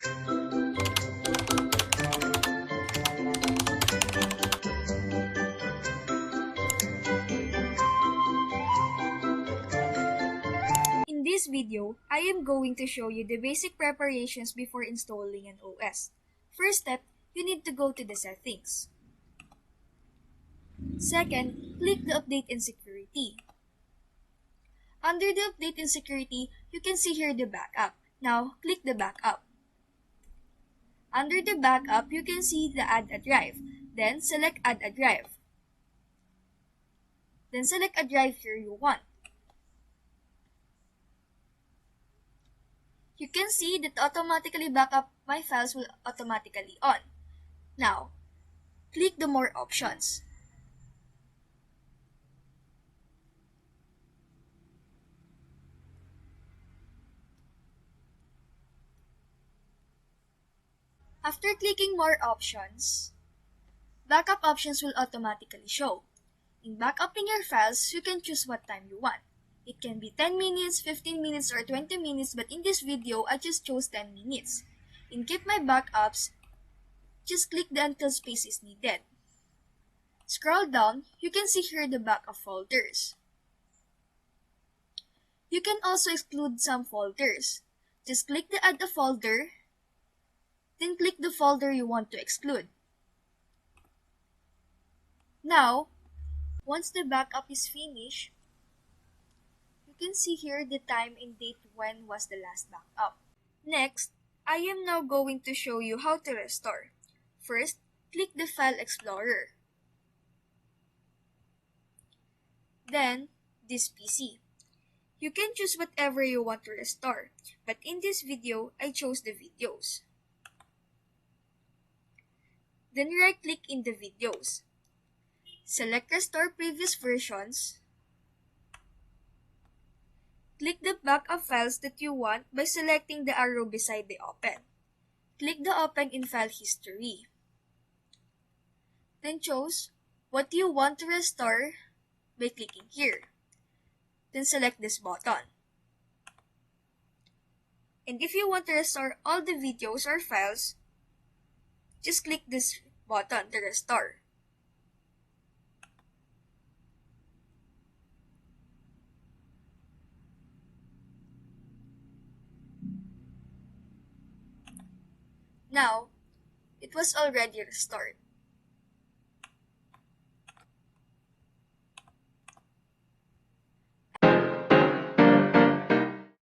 In this video, I am going to show you the basic preparations before installing an OS. First step, you need to go to the settings. Second, click the Update and Security. Under the Update and Security, you can see here the backup. Now, click the backup. Under the backup, you can see the Add a Drive. Then, select Add a Drive. Then, select a drive here you want. You can see that automatically backup my files will automatically on. Now, click the More options. After clicking More options, backup options will automatically show. In backupping your files, you can choose what time you want. It can be 10 minutes, 15 minutes, or 20 minutes, but in this video, I just chose 10 minutes. In Keep My Backups, just click the Until space is needed. Scroll down, you can see here the backup folders. You can also exclude some folders. Just click the Add a Folder, then click the folder you want to exclude. Now, once the backup is finished, you can see here the time and date when was the last backup. Next, I am now going to show you how to restore. First, click the File Explorer. Then, this PC. You can choose whatever you want to restore, but in this video, I chose the videos. Then right-click in the videos. Select Restore Previous Versions. Click the backup files that you want by selecting the arrow beside the Open. Click the Open in File History. Then choose what you want to restore by clicking here. Then select this button. And if you want to restore all the videos or files, just click this button to restore. Now, it was already restored.